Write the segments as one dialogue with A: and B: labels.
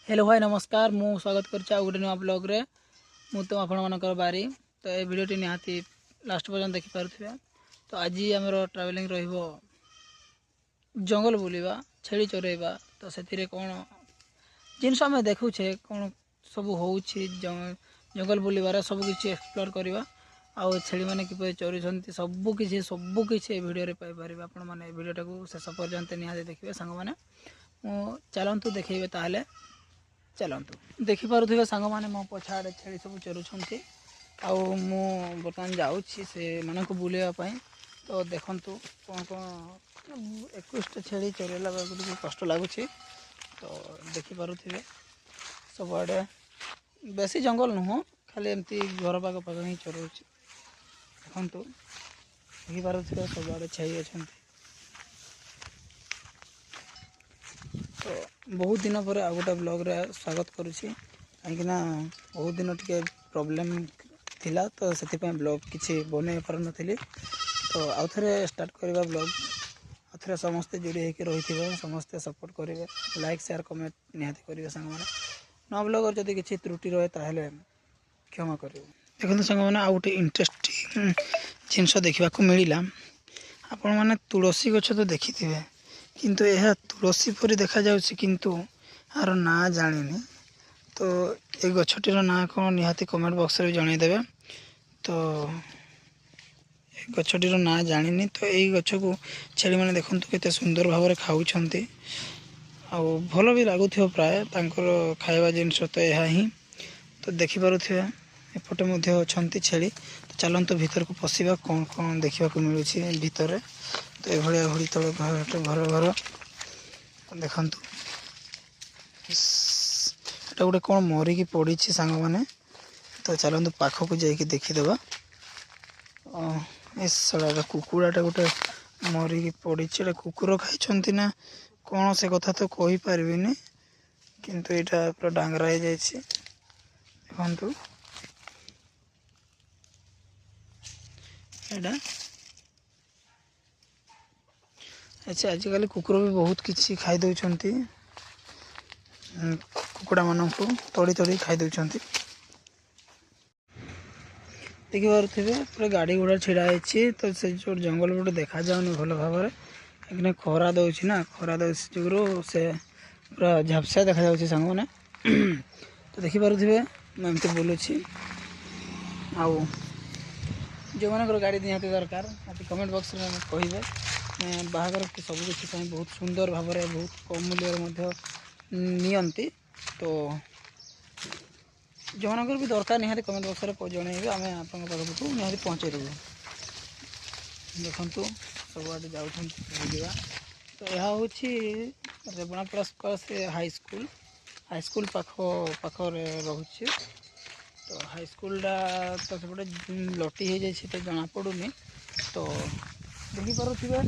A: Hello भाई नमस्कार मु स्वागत कर गोटे नुआ ब्लॉग रे मु तो आपण मानकर बारी तो ये वीडियोटी निहाती लास्ट पर्यंत देखि पारुथिबे। तो आज आमर ट्रैवलिंग रहिबो जंगल बुलिबा छेड़ी चरेबा तो से कौन जिनस आम देखुचे कौन सब होउछि जंगल बुलिबार सब किछि एक्सप्लोर करवा आउ छेड़ी मैंने किपरि चरुछन्ति सबकिछि वीडियो रे पाई परिबे। आपण माने वीडियोटा को शेष पर्यंत निहाती देखिबे सांग माने मु चलंतु देखैबे ताहले चलतु देखिपे सांग मैंने मो पछाड़े छेड़ी सब चरुँच आउ मु बर्तमान जाऊँगी से मानक बुलाइवाई। तो देखु कौन कौन 21टा छेड़ी चरेला बेलू कष्ट लगुच। तो देखिपे सबुआड़े बेसी जंगल नुह खाली एमती घर पाख पाख ही चरऊँच। देखु देखिपे सबुआड़े छेड़ी अच्छा। तो बहुत दिन पर आ गोटे ब्लॉग रे स्वागत करुँची कहीं बहुत दिन टिके प्रॉब्लम थिला तो से ब्लॉग किसी बन पार नी। तो आउ थे स्टार्ट करवा ब्लॉग आउ थे समस्ते जोड़ी होकर रही समस्ते सपोर्ट करेंगे लाइक शेयर कमेंट निहाती करेंगे सांग मैंने न ब्लॉगर जब किसी त्रुटि रहे ताहले क्षमा करेंगे। देखते सांग मैंने आउ गए इंटरेस्टिंग जिनस देखा मिलला आपण मैंने तुलसी गछ तो देखी थे किंतु यह तुलसी परी देखा जाउछि किंतु यार ना जानिनी। तो ये गछटीर ना कौन निहाती कमेंट बॉक्स रे जणाई देबे। तो गछटीर ना जानिनी तो यही गछ को छेड़ी मैंने देखंतु केते सुंदर भाव में खाउछंती आउ भल भी लगुथिबो प्राय तांकर खाଇବା जिनस तो यह ही। तो देखि पारुथिबे एपटे मध्ये अछंती छेड़ी। तो चलंतु भीतर को पशिबा कौन कौन देखा मिलूँ भीतर। तो ये घड़ी तले घर घर देखु एटा गोटे कौन मरिकी पड़ी सांग मैंने। तो चलते पाखक जाकि देखीदे सड़ा कुकुड़ाटा गोटे मरिकी पड़ी कुकुर खाई ना कौन से कथा तो कही पारिनी किंतु यहाँ पूरा डांगरा हो जाए। देखु एटा अच्छा आजिकल कुकुर भी बहुत किसी खाई दौरान कुकुड़ा मान तड़ी तड़ी खाई दौरान। देखिपे पूरा गाड़ी गुड़ा छिड़ा है तो से जो जंगल गुट देखा जाऊनी भल भाव में खरा दौर ना खरा जो से पूरा झापसा देखा जाऊँगी सांग मैंने। तो देखिपे एमती बुलूची आउ जो मानकर गाड़ी निहाती दरकार कमेंट बॉक्स में कहे बाहागर सबकि बहुत सुंदर भाव में बहुत कम मूल्य नियंती। तो जो मानकर भी दरकार निहाती कमेंट बॉक्स में जनइबे आम आप निहाती पहुँचे देबू। देखु सबुआडे जाऊँ बुलवा। तो यह हूँ रेबणापड़ा पास हाईस्कल पाखरे रोचे। तो हाईस्कलटा तो सेपटे लटी हो जाए तो जना पड़ूनी। तो देखिपे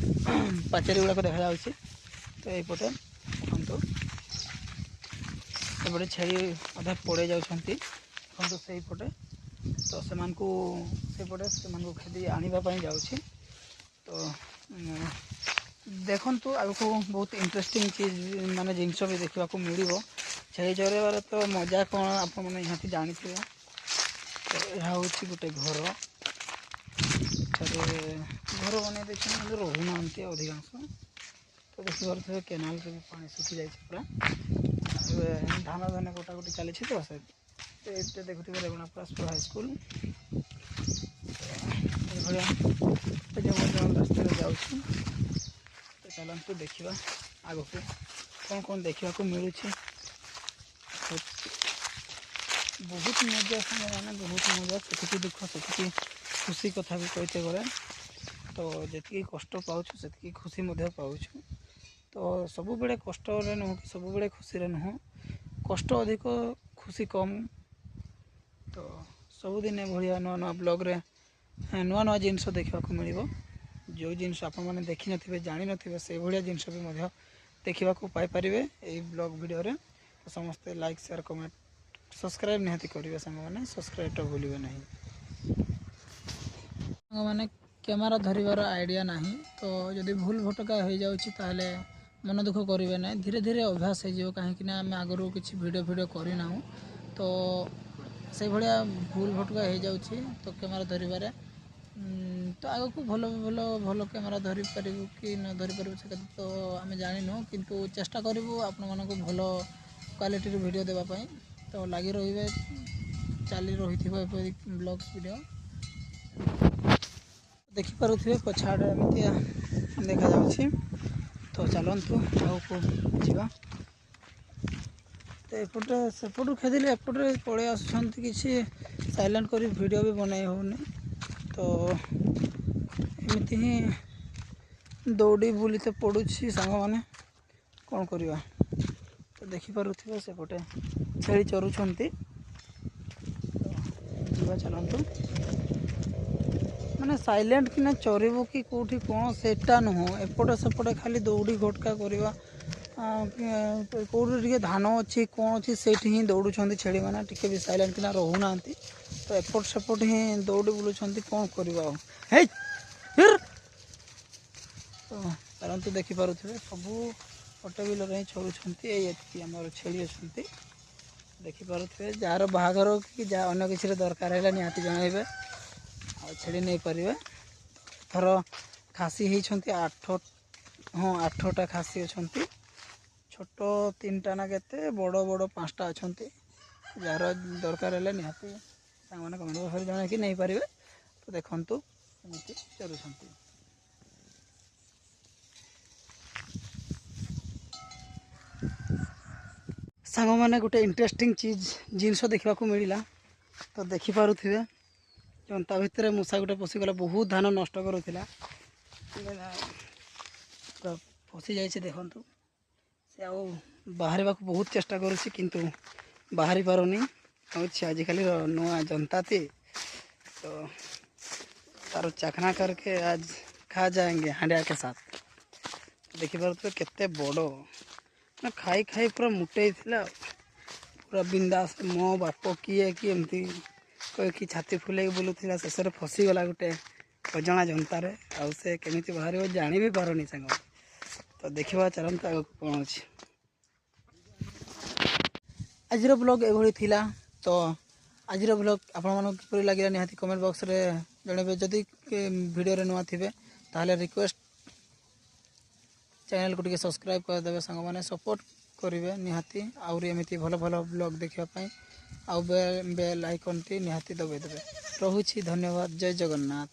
A: पाचेरी गुड़ाक देखा जाऊँगी। तो यपटे देखु सेपटे छेड़ी अधा पड़े जाती देखो से पटे। तो सेपटे से खेदी आने जाऊँगी। तो देखु आगको बहुत इंटरेस्टिंग चीज माने जिनस भी देखा मिल छेड़ी चरेबार तो मजा कौन आप निहाती जानी थे। तो यह हूँ गोटे घर घर बन रोना अधिकांश। तो देखिए केनाल भी पानी सुखी जाए पूरा धान धान कटाकटी चली। तो से देखुए रेबणापड़ा हाईस्कल रास्ता जाऊँ। तो चलते देखा आग को कौन कौन देखा मिलूँ बहुत मजा मैंने बहुत मजा से दुख से खुशी कथा भी कहते गले। तो जी कष्ट पाँच से खुशी पाँच। तो सब बड़े कष्ट नुह कि सब बड़े खुशी नुह कष्ट अधिक खुशी कम। तो सबुदिन भाया नुआ नुआ ब्लॉग रे नुआ नुआ जिनस देखा मिल जो जिनस आप देखी नथिबे जानी नथिबे से भाया जिनस भी देखा पाइपर यही ब्लॉग वीडियो रे। तो समस्ते लाइक शेयर कमेंट सब्सक्राइब निहाती करेंगे सांग मैंने सब्सक्राइब तो भूलिए नहीं। सांग मैंने कैमेरा धरिबार आइडिया नहीं तो जदि भूल भटका हो जाऊँगी ताहले ମନ ଦୁଃଖ କରିବେ ନାହିଁ। ଧୀରେ ଧୀରେ ଅଭ୍ୟାସ ହେଇଯିବ, କାହିଁକିନା ଆମେ ଆଗରୁ କିଛି ଭିଡ଼ିଓ କରିନାହୁଁ, ତ ସେଇଭଳିଆ ଭୁଲ ଭଟକା ହେଇଯାଉଛି ତ କ୍ୟାମେରା ଧରିବାରେ। ତ ଆଗକୁ ଭଲ କ୍ୟାମେରା ଧରିପାରିବୁ କି ନ ଧରିପାରିବୁ ସେ କଥା ତ ଆମେ ଜାଣିନୁ, କିନ୍ତୁ ଚେଷ୍ଟା କରିବୁ ଆପଣମାନଙ୍କୁ ଭଲ କ୍ୱାଲିଟିର ଭିଡ଼ିଓ ଦେବା ପାଇଁ। ତ ଲାଗି ରହିବେ, ଚାଲି ରହିଥିବ ଏପରି ବ୍ଲଗ୍ସ ଭିଡ଼ିଓ। ଦେଖିପାରୁଥିବେ ପଛଆଡ଼େ ଏମିତିଆ ଦେଖାଯାଉଛି। ତ ଚାଲନ୍ତୁ ଆଗକୁ ଯିବା। ତ ଏପଟେ ସେପଟୁ ଖେଦିଲେ ଏପଟରେ ପଳେଇ ଆସୁଛନ୍ତି, କିଛି ସାଇଲେଣ୍ଟ କରି ଭିଡ଼ିଓ ବି ବନେଇ ହେଉନି। ତ ଏମିତି ହିଁ ଦୌଡ଼ି ବୁଲିତେ ପଡ଼ୁଛି ସାଙ୍ଗମାନେ, କ'ଣ କରିବା। ତ ଦେଖିପାରୁଥିବେ ସେପଟେ ଛେଳି ଚରୁଛନ୍ତି। ଯିବା ଚାଲନ୍ତୁ। ମାନେ ସାଇଲେଣ୍ଟ କିନା ଚରିବୁ କି କେଉଁଠି କ'ଣ ସେଟା ନୁହଁ, ଏପଟେ ସେପଟେ ଖାଲି ଦୌଡ଼ି ଘଟକା କରିବା। କେଉଁଠି ଟିକେ ଧାନ ଅଛି କ'ଣ ଅଛି ସେଇଠି ହିଁ ଦୌଡ଼ୁଛନ୍ତି ଛେଳିମାନେ, ଟିକେ ବି ସାଇଲେଣ୍ଟ କିନା ରହୁନାହାନ୍ତି। ତ ଏପଟ ସେପଟ ହିଁ ଦୌଡ଼ି ବୁଲୁଛନ୍ତି, କ'ଣ କରିବା ଆଉ। ହେଇ ତ ଚାଲନ୍ତୁ ଦେଖିପାରୁଥିବେ ସବୁ ଗୋଟେ ବିଲରେ ହିଁ ଚରୁଛନ୍ତି। ଏତିକି ଆମର ଛେଳି ଅଛନ୍ତି, ଦେଖିପାରୁଥିବେ। ଯାହାର ବାହାଘର କି ଯାହା ଅନ୍ୟ କିଛିରେ ଦରକାର ହେଲା ନିହାତି ଜଣାଇବେ, ଆଉ ଛେଳି ନେଇପାରିବେ। ଏଥର ଖାସି ହେଇଛନ୍ତି 8ଟା ଖାସି ଅଛନ୍ତି। ଛୋଟ 3ଟା ନା କେତେ, ବଡ଼ 5ଟା ଅଛନ୍ତି। ଯାହାର ଦରକାର ହେଲେ ନିହାତି ସାଙ୍ଗମାନେ କମେଣ୍ଟ ବକ୍ସରେ ଜଣାଇକି ନେଇପାରିବେ। ତ ଦେଖନ୍ତୁ ଏମିତି ଚରୁଛନ୍ତି। ସାଙ୍ଗମାନେ ଗୋଟେ ଇଣ୍ଟରେଷ୍ଟିଂ ଜିନିଷ ଦେଖିବାକୁ ମିଳିଲା। ତ ଦେଖିପାରୁଥିବେ ଜନ୍ତା ଭିତରେ ମୂଷା ଗୋଟେ ପଶିଗଲା, ବହୁତ ଧାନ ନଷ୍ଟ କରୁଥିଲା। ପୁରା ପଶି ଯାଇଛି ଦେଖନ୍ତୁ। ସେ ଆଉ ବାହାରିବାକୁ ବହୁତ ଚେଷ୍ଟା କରୁଛି, କିନ୍ତୁ ବାହାରି ପାରୁନି। ହେଉଛି ଆଜିକାଲିର ନୂଆ ଜନ୍ତାତି। ତ ତାର ଚାଖନା କରିକେ ଆଜ ଖା ଯାଏंगे ହାଣ୍ଡିଆ କେ ସାଥ। ଦେଖିପାରୁଥିବେ କେତେ ବଡ଼, ଖାଇ ଖାଇ ପୁରା ମୁଟେଇଥିଲା, ପୁରା ବିନ୍ଦାସ। ମୋ ବାପ କିଏ ଏମିତି କହିକି ଛାତି ଫୁଲେଇକି ବୁଲୁଥିଲା, ଶେଷରେ ଫସିଗଲା ଗୋଟେ ଅଜଣା ଜନ୍ତାରେ। ଆଉ ସେ କେମିତି ବାହାରିବ ଜାଣି ବି ପାରୁନି ସାଙ୍ଗ। ତ ଦେଖିବା ଚାଲନ୍ତୁ ଆଗକୁ କ'ଣ ଅଛି। ଆଜିର ବ୍ଲଗ୍ ଏଭଳି ଥିଲା। ତ ଆଜିର ବ୍ଲଗ୍ ଆପଣମାନଙ୍କୁ କିପରି ଲାଗିଲା ନିହାତି କମେଣ୍ଟ ବକ୍ସରେ ଜଣାଇବେ। ଯଦି ଭିଡ଼ିଓରେ ନୂଆ ଥିବେ ତାହେଲେ ରିକ୍ୱେଷ୍ଟ ଚ୍ୟାନେଲକୁ ଟିକେ ସବସ୍କ୍ରାଇବ୍ କରିଦେବେ ସାଙ୍ଗମାନେ, ସପୋର୍ଟ କରିବେ ନିହାତି। ଆହୁରି ଏମିତି ଭଲ ବ୍ଲଗ୍ ଦେଖିବା ପାଇଁ ଆଉ ବେଲ୍ ଆଇକନ୍ଟି ନିହାତି ଦବାଇ ଦେବେ। ରହୁଛି, ଧନ୍ୟବାଦ, ଜୟ ଜଗନ୍ନାଥ।